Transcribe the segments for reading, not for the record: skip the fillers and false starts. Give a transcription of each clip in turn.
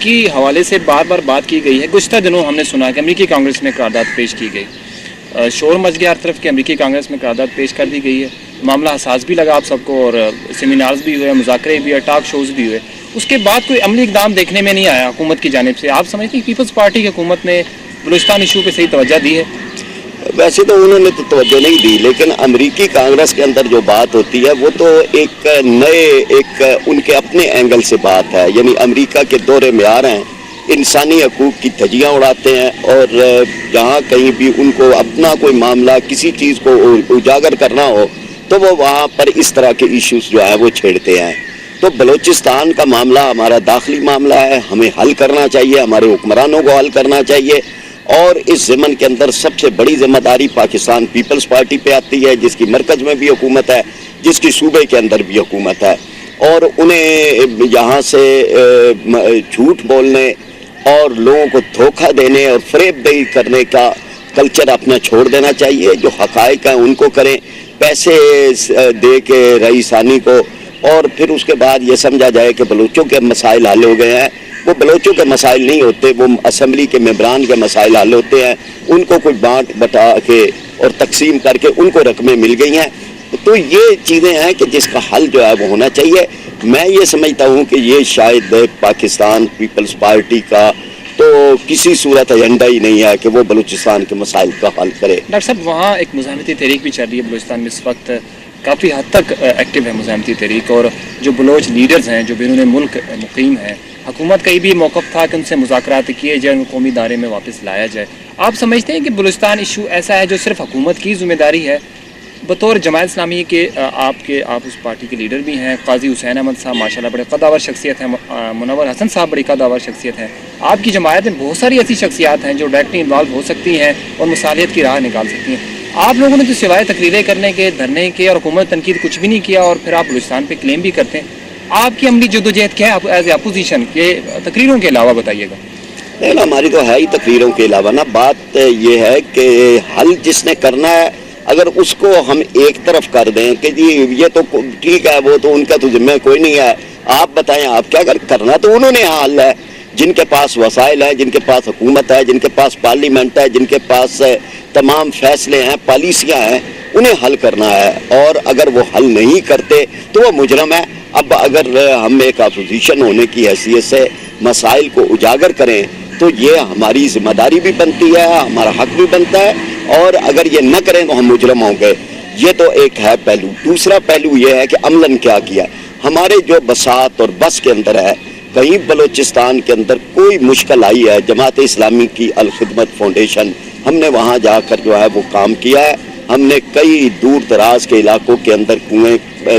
کی حوالے سے بار بار بات کی گئی ہے. گزشتہ دنوں ہم نے سنا کہ امریکی کانگریس میں قرارداد پیش کی گئی, شور مچ گیا ہر طرف کہ امریکی کانگریس میں قرارداد پیش کر دی گئی ہے. معاملہ حساس بھی لگا آپ سب کو, اور سیمینارز بھی ہوئے, مذاکرے بھی ہوئے, ٹاک شوز بھی ہوئے. اس کے بعد کوئی عملی اقدام دیکھنے میں نہیں آیا حکومت کی جانب سے. آپ سمجھتے ہیں کہ پیپلز پارٹی کی حکومت نے بلوچستان ایشو پہ صحیح توجہ دی ہے؟ ویسے تو انہوں نے تو توجہ نہیں دی, لیکن امریکی کانگریس کے اندر جو بات ہوتی ہے وہ تو ایک ان کے اپنے اینگل سے بات ہے. یعنی امریکہ کے دور معیار ہیں, انسانی حقوق کی دھجیاں اڑاتے ہیں, اور جہاں کہیں بھی ان کو اپنا کوئی معاملہ کسی چیز کو اجاگر کرنا ہو تو وہ وہاں پر اس طرح کے ایشوز جو ہیں وہ چھیڑتے ہیں. تو بلوچستان کا معاملہ ہمارا داخلی معاملہ ہے, ہمیں حل کرنا چاہیے, ہمارے حکمرانوں کو حل کرنا چاہیے. اور اس ضمن کے اندر سب سے بڑی ذمہ داری پاکستان پیپلز پارٹی پہ آتی ہے, جس کی مرکز میں بھی حکومت ہے, جس کی صوبے کے اندر بھی حکومت ہے. اور انہیں یہاں سے جھوٹ بولنے اور لوگوں کو دھوکہ دینے اور فریب دہی کرنے کا کلچر اپنا چھوڑ دینا چاہیے. جو حقائق ہیں ان کو کریں, پیسے دے کے رئیسانی کو, اور پھر اس کے بعد یہ سمجھا جائے کہ بلوچوں کے مسائل حل ہو گئے ہیں. وہ بلوچوں کے مسائل نہیں ہوتے, وہ اسمبلی کے ممبران کے مسائل حل ہوتے ہیں. ان کو کوئی بانٹ بٹا کے اور تقسیم کر کے ان کو رقمیں مل گئی ہیں. تو یہ چیزیں ہیں کہ جس کا حل جو ہے وہ ہونا چاہیے. میں یہ سمجھتا ہوں کہ یہ شاید پاکستان پیپلز پارٹی کا تو کسی صورت ایجنڈا ہی نہیں ہے کہ وہ بلوچستان کے مسائل کا حل کرے. ڈاکٹر صاحب, وہاں ایک مزاحمتی تحریک بھی چل رہی ہے بلوچستان میں اس وقت, کافی حد تک ایکٹیو ہے مزاحمتی تحریک, اور جو بلوچ لیڈرز ہیں جو بیرون ملک مقیم ہیں, حکومت کا یہ بھی موقف تھا کہ ان سے مذاکرات کیے جائے, ان کو قومی دائرے میں واپس لایا جائے. آپ سمجھتے ہیں کہ بلوچستان ایشو ایسا ہے جو صرف حکومت کی ذمہ داری ہے؟ بطور جماعت اسلامی کے آپ اس پارٹی کے لیڈر بھی ہیں, قاضی حسین احمد صاحب ماشاءاللہ بڑے قدآور شخصیت ہیں, منور حسن صاحب بڑی قدآور شخصیت ہیں. آپ کی جماعت میں بہت ساری ایسی شخصیات ہیں جو ڈائریکٹلی انوالو ہو سکتی ہیں اور مصالحت کی راہ نکال سکتی ہیں. آپ لوگوں نے تو سوائے تقریریں کرنے کے, دھرنے کے اور حکومت تنقید کچھ بھی نہیں کیا, اور پھر آپ بلوچستان پہ کلیم بھی کرتے ہیں. آپ کی عملی جدوجہد کیا ہے ایز اے اپوزیشن کے تقریروں کے علاوہ؟ بتائیے گا. نہیں, ہماری تو ہے ہی تقریروں کے علاوہ نا. بات یہ ہے کہ حل جس نے کرنا ہے, اگر اس کو ہم ایک طرف کر دیں کہ جی یہ تو ٹھیک ہے, وہ تو ان کا تو ذمہ کوئی نہیں ہے, آپ بتائیں آپ کیا کرنا, تو انہوں نے حل ہے. جن کے پاس وسائل ہیں, جن کے پاس حکومت ہے, جن کے پاس پارلیمنٹ ہے, جن کے پاس تمام فیصلے ہیں, پالیسیاں ہیں, انہیں حل کرنا ہے. اور اگر وہ حل نہیں کرتے تو وہ مجرم ہے. اب اگر ہم ایک اپوزیشن ہونے کی حیثیت سے مسائل کو اجاگر کریں تو یہ ہماری ذمہ داری بھی بنتی ہے, ہمارا حق بھی بنتا ہے, اور اگر یہ نہ کریں تو ہم مجرم ہوں گے. یہ تو ایک ہے پہلو. دوسرا پہلو یہ ہے کہ عملاً کیا کیا. ہمارے جو بساط اور بس کے اندر ہے, کہیں بلوچستان کے اندر کوئی مشکل آئی ہے, جماعت اسلامی کی الخدمت فاؤنڈیشن, ہم نے وہاں جا کر جو ہے وہ کام کیا ہے. ہم نے کئی دور دراز کے علاقوں کے اندر کنویں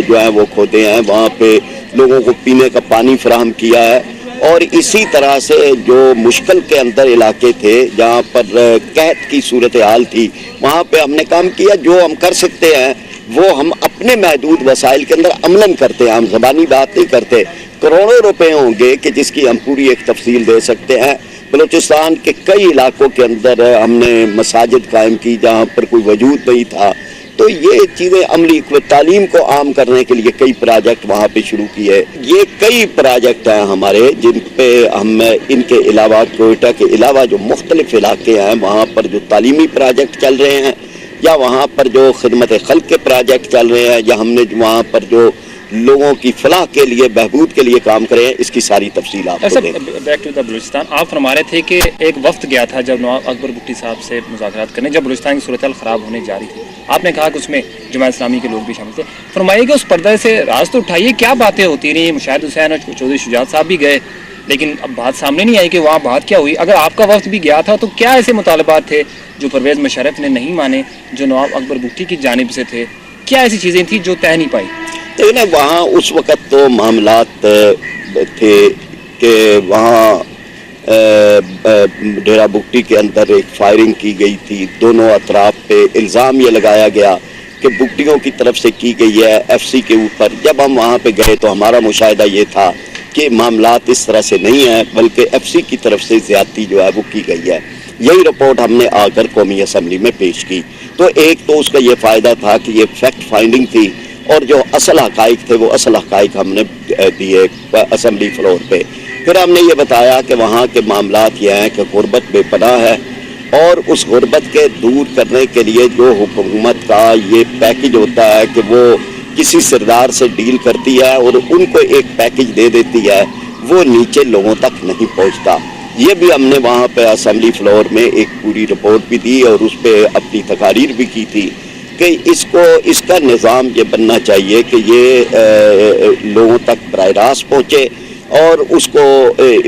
جو ہیں وہ کھودے ہیں, وہاں پہ لوگوں کو پینے کا پانی فراہم کیا ہے. اور اسی طرح سے جو مشکل کے اندر علاقے تھے جہاں پر قحط کی صورتحال تھی, وہاں پہ ہم نے کام کیا. جو ہم کر سکتے ہیں وہ ہم اپنے محدود وسائل کے اندر عملاً کرتے ہیں, ہم زبانی بات نہیں کرتے. کروڑوں روپے ہوں گے کہ جس کی ہم پوری ایک تفصیل دے سکتے ہیں. بلوچستان کے کئی علاقوں کے اندر ہم نے مساجد قائم کی جہاں پر کوئی وجود نہیں تھا. تو یہ چیزیں عملی تعلیم کو عام کرنے کے لیے کئی پروجیکٹ وہاں پہ شروع کیے. یہ کئی پروجیکٹ ہیں ہمارے جن پہ ہم ان کے علاوہ کوئٹہ کے علاوہ جو مختلف علاقے ہیں وہاں پر جو تعلیمی پروجیکٹ چل رہے ہیں, یا وہاں پر جو خدمت خلق کے پروجیکٹ چل رہے ہیں, یا ہم نے وہاں پر جو لوگوں کی فلاح کے لیے, بہبود کے لیے کام کرے ہیں, اس کی ساری تفصیل آپ کو دیں. بیک ٹو دا بلوچستان, آپ فرما رہے تھے کہ ایک وفد گیا تھا جب نواب اکبر بگٹی صاحب سے مذاکرات کرنے, جب بلوچستان کی صورتحال خراب ہونے جا رہی تھی. آپ نے کہا کہ اس میں جماعت اسلامی کے لوگ بھی شامل تھے. فرمائیے کہ اس پردے سے راز تو اٹھائیے, کیا باتیں ہوتی رہی؟ مشاہد حسین اور چودھری شجاعت صاحب بھی گئے, لیکن اب بات سامنے نہیں آئی کہ وہاں بات کیا ہوئی. اگر آپ کا وفد بھی گیا تھا تو کیا ایسے مطالبات تھے جو پرویز مشرف نے نہیں مانے, جو نواب اکبر بگٹی کی جانب سے تھے؟ کیا ایسی چیزیں تھیں جو طے نہیں پائی؟ لیکن وہاں اس وقت تو معاملات تھے کہ وہاں ڈیرہ بگٹی کے اندر ایک فائرنگ کی گئی تھی. دونوں اطراف پہ الزام یہ لگایا گیا کہ بگٹیوں کی طرف سے کی گئی ہے ایف سی کے اوپر. جب ہم وہاں پہ گئے تو ہمارا مشاہدہ یہ تھا کہ معاملات اس طرح سے نہیں ہیں, بلکہ ایف سی کی طرف سے زیادتی جو ہے وہ کی گئی ہے. یہی رپورٹ ہم نے آ کر قومی اسمبلی میں پیش کی. تو ایک تو اس کا یہ فائدہ تھا کہ یہ فیکٹ فائنڈنگ تھی, اور جو اصل حقائق تھے وہ اصل حقائق ہم نے دیے اسمبلی فلور پہ. پھر ہم نے یہ بتایا کہ وہاں کے معاملات یہ ہیں کہ غربت بے پناہ ہے، اور اس غربت کے دور کرنے کے لیے جو حکومت کا یہ پیکج ہوتا ہے کہ وہ کسی سردار سے ڈیل کرتی ہے اور ان کو ایک پیکج دے دیتی ہے، وہ نیچے لوگوں تک نہیں پہنچتا۔ یہ بھی ہم نے وہاں پہ اسمبلی فلور میں ایک پوری رپورٹ بھی دی اور اس پہ اپنی تقاریر بھی کی تھی کہ اس کا نظام یہ بننا چاہیے کہ یہ لوگوں تک براہ راست پہنچے، اور اس کو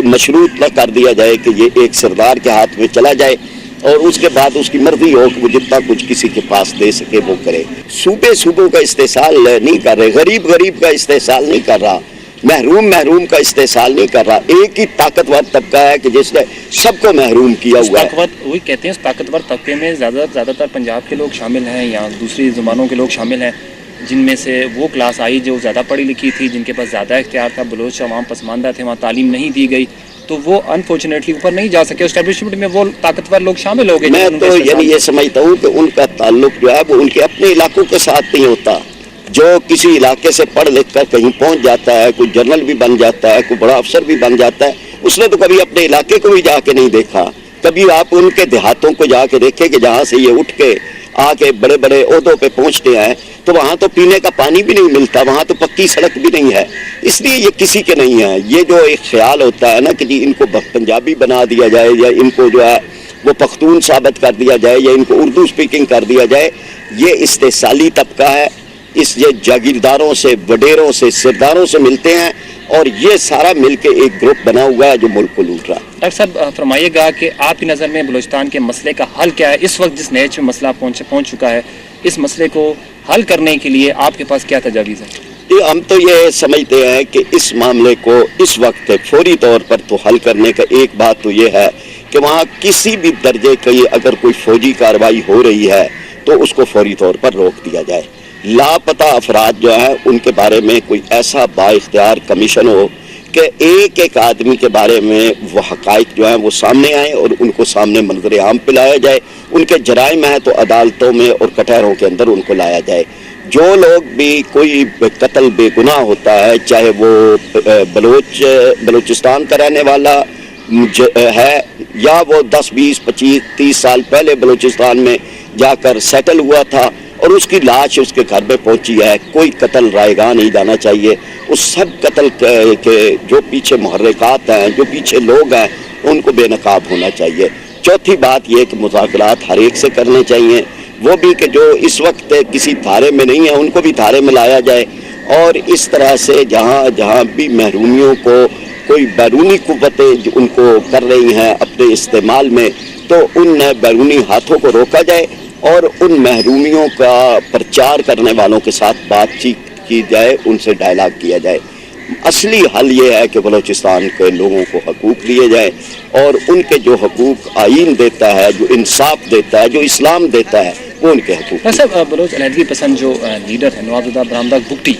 مشروط نہ کر دیا جائے کہ یہ ایک سردار کے ہاتھ میں چلا جائے اور اس کے بعد اس کی مرضی ہو کہ وہ جتنا کچھ کسی کے پاس دے سکے وہ کرے۔ صوبوں کا استحصال نہیں کر رہے، غریب کا استحصال نہیں کر رہا، محروم کا استحصال نہیں کر رہا۔ ایک ہی طاقتور طبقہ ہے کہ جس نے سب کو محروم کیا ہوا ہے۔ وہی کہتے ہیں اس طاقتور طبقے میں زیادہ تر پنجاب کے لوگ شامل ہیں یا دوسری زبانوں کے لوگ شامل ہیں، جن میں سے وہ کلاس آئی جو زیادہ پڑھی لکھی تھی، جن کے پاس زیادہ اختیار تھا۔ بلوچ عوام پسماندہ تھے، وہاں تعلیم نہیں دی گئی تو وہ انفارچونیٹلی اوپر نہیں جا سکے۔ اسٹیبلشمنٹ میں وہ طاقتور لوگ شامل ہو گئے۔ میں تو یہ سمجھتا ہوں کہ ان کا تعلق جو ہے وہ ان کے اپنے علاقوں کے ساتھ نہیں ہوتا۔ جو کسی علاقے سے پڑھ لکھ کر کہیں پہنچ جاتا ہے، کوئی جنرل بھی بن جاتا ہے، کوئی بڑا افسر بھی بن جاتا ہے، اس نے تو کبھی اپنے علاقے کو بھی جا کے نہیں دیکھا۔ کبھی آپ ان کے دیہاتوں کو جا کے دیکھیں کہ جہاں سے یہ اٹھ کے آ کے بڑے بڑے عہدوں پہ پہنچتے ہیں تو وہاں تو پینے کا پانی بھی نہیں ملتا، وہاں تو پکی سڑک بھی نہیں ہے۔ اس لیے یہ کسی کے نہیں ہے۔ یہ جو ایک خیال ہوتا ہے نا کہ جی ان کو پنجابی بنا دیا جائے یا ان کو جو ہے وہ پختون ثابت کر دیا جائے یا ان کو اردو سپیکنگ کر دیا جائے، یہ استحصالی طبقہ ہے۔ یہ جاگیرداروں سے، وڈیروں سے، سرداروں سے ملتے ہیں اور یہ سارا مل کے ایک گروپ بنا ہوا ہے جو ملک کو لوٹ رہا ہے۔ ڈاکٹر صاحب فرمائیے گا کہ آپ کی نظر میں بلوچستان کے مسئلے کا حل کیا ہے؟ اس وقت جس نیچ میں مسئلہ پہنچ چکا ہے، اس مسئلے کو حل کرنے کے لیے آپ کے پاس کیا تجاویز ہیں؟ ہم تو یہ سمجھتے ہیں کہ اس معاملے کو اس وقت فوری طور پر تو حل کرنے کا ایک بات تو یہ ہے کہ وہاں کسی بھی درجے کی اگر کوئی فوجی کارروائی ہو رہی ہے تو اس کو فوری طور پر روک دیا جائے۔ لاپتہ افراد جو ہیں ان کے بارے میں کوئی ایسا با اختیار کمیشن ہو کہ ایک آدمی کے بارے میں وہ حقائق جو ہیں وہ سامنے آئیں اور ان کو سامنے منظر عام پہ لایا جائے۔ ان کے جرائم ہیں تو عدالتوں میں اور کٹہروں کے اندر ان کو لایا جائے۔ جو لوگ بھی کوئی قتل بے گناہ ہوتا ہے، چاہے وہ بلوچستان کا رہنے والا ہے یا وہ 10 20 25 30 سال پہلے بلوچستان میں جا کر سیٹل ہوا تھا اور اس کی لاش اس کے گھر میں پہنچی ہے، کوئی قتل رائیگاں نہیں جانا چاہیے۔ اس سب قتل کے جو پیچھے محرکات ہیں، جو پیچھے لوگ ہیں، ان کو بے نقاب ہونا چاہیے۔ چوتھی بات یہ کہ مذاکرات ہر ایک سے کرنے چاہیے، وہ بھی کہ جو اس وقت کسی دھارے میں نہیں ہے ان کو بھی دھارے میں لایا جائے، اور اس طرح سے جہاں بھی محرومیوں کو کوئی بیرونی قوتیں جو ان کو کر رہی ہیں اپنے استعمال میں، تو ان بیرونی ہاتھوں کو روکا جائے اور ان محرومیوں کا پرچار کرنے والوں کے ساتھ بات چیت کی جائے، ان سے ڈائلاگ کیا جائے۔ اصلی حل یہ ہے کہ بلوچستان کے لوگوں کو حقوق دیے جائیں اور ان کے جو حقوق آئین دیتا ہے، جو انصاف دیتا ہے، جو اسلام دیتا ہے، وہ ان کے حقوق۔ صاحب بلوچ علیحدگی پسند جو لیڈر ہیں نواب زادہ برہمدار بگٹی،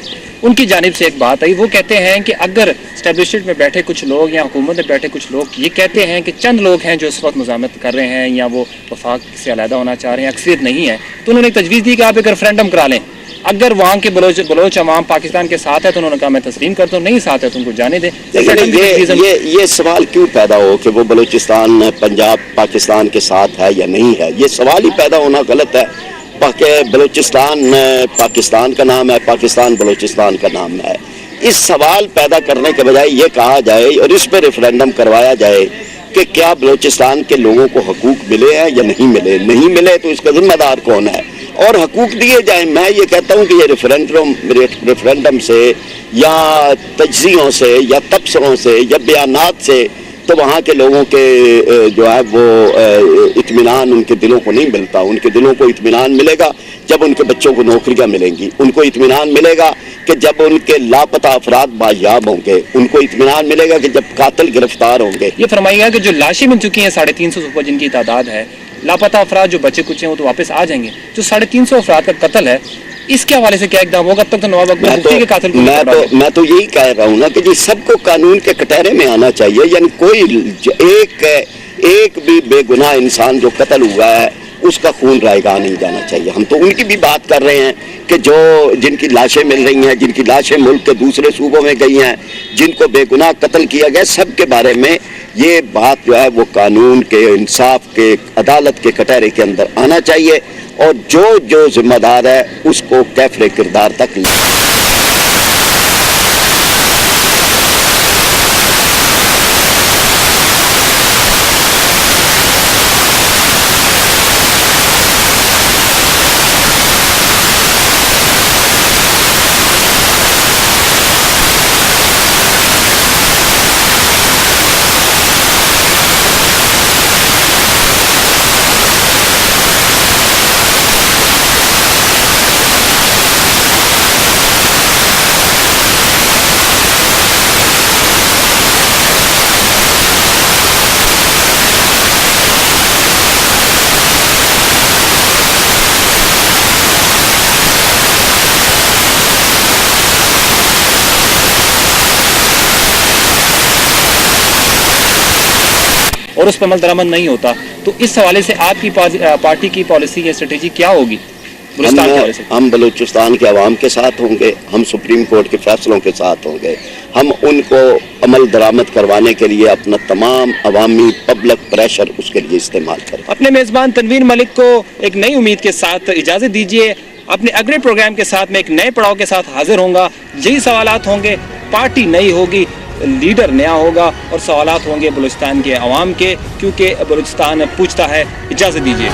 ان کی جانب سے ایک بات آئی، وہ کہتے ہیں کہ اگر اسٹیبلشمنٹ میں بیٹھے کچھ لوگ یا حکومت میں بیٹھے کچھ لوگ یہ کہتے ہیں کہ چند لوگ ہیں جو اس وقت مزاحمت کر رہے ہیں یا وہ وفاق سے علیحدہ ہونا چاہ رہے ہیں، اکثریت نہیں ہے، تو انہوں نے ایک تجویز دی کہ آپ ایک ریفرینڈم کرا لیں۔ اگر وہاں کے بلوچ عوام پاکستان کے ساتھ ہے تو انہوں نے کہا میں تسلیم کرتا ہوں، نہیں ساتھ ہے تو ان کو جانے دیں۔ یہ سوال کیوں پیدا ہو کہ وہ بلوچستان پنجاب پاکستان کے ساتھ ہے یا نہیں ہے؟ یہ سوال ہی پیدا ہونا غلط ہے۔ بلوچستان پاکستان کا نام ہے، پاکستان بلوچستان کا نام ہے۔ اس سوال پیدا کرنے کے بجائے یہ کہا جائے اور اس پہ ریفرینڈم کروایا جائے کہ کیا بلوچستان کے لوگوں کو حقوق ملے ہیں یا نہیں ملے۔ نہیں ملے تو اس کا ذمہ دار کون ہے، اور حقوق دیے جائیں۔ میں یہ کہتا ہوں کہ یہ ریفرینڈم سے یا تجزیوں سے یا تبصروں سے یا بیانات سے تو وہاں کے لوگوں کے جو ہے وہ اطمینان ان کے دلوں کو نہیں ملتا۔ ان کے دلوں کو اطمینان ملے گا جب ان کے بچوں کو نوکریاں ملیں گی، ان کو اطمینان ملے گا کہ جب ان کے لاپتہ افراد بازیاب ہوں گے، ان کو اطمینان ملے گا کہ جب قاتل گرفتار ہوں گے۔ یہ فرمائیے گا کہ جو لاشیں مل چکی ہیں 350 سے اوپر جن کی تعداد ہے، لاپتہ افراد جو بچے کچھ ہیں وہ تو واپس آ جائیں گے، جو 350 افراد کا قتل ہے اس کے حوالے سے کیا اقدام ہوگا؟ اب تک تو نواب اکبر بگٹی کے قاتل کو میں تو یہی کہہ رہا ہوں نا کہ جی سب کو قانون کے کٹہرے میں آنا چاہیے، یعنی کوئی ایک بھی بے گناہ انسان جو قتل ہوا ہے اس کا خون رائگاں نہیں جانا چاہیے. ہم تو ان کی بھی بات کر رہے ہیں کہ جو جن کی لاشیں مل رہی ہیں, جن کی لاشیں ملک کے دوسرے صوبوں میں گئی ہیں, جن کو بے گناہ قتل کیا گیا, سب کے بارے میں یہ بات جو ہے وہ قانون کے, انصاف کے, عدالت کے کٹہرے کے اندر آنا چاہیے, اور جو ذمہ دار ہے اس کو کیفر کردار تک لے. اور اس پر عمل درآمد نہیں ہوتا, تو اس حوالے سے آپ کی پارٹی کی پالیسی یا اسٹریٹجی کیا ہوگی بلوچستان کے حوالے سے؟ ہم بلوچستان کے عوام کے ساتھ ہوں گے, ہم سپریم کورٹ کے فیصلوں کے ساتھ ہوں گے, ہم ان کو عمل درآمد کروانے کے لیے اپنا تمام عوامی پبلک پریشر اس کے لیے استعمال کریں. اپنے میزبان تنویر ملک کو ایک نئی امید کے ساتھ اجازت دیجیے. اپنے اگلے پروگرام کے ساتھ میں ایک نئے پڑاؤ کے ساتھ حاضر ہوں گا. یہی سوالات ہوں گے, پارٹی نئی ہوگی, لیڈر نیا ہوگا, اور سوالات ہوں گے بلوچستان کے عوام کے, کیونکہ بلوچستان پوچھتا ہے. اجازت دیجیے.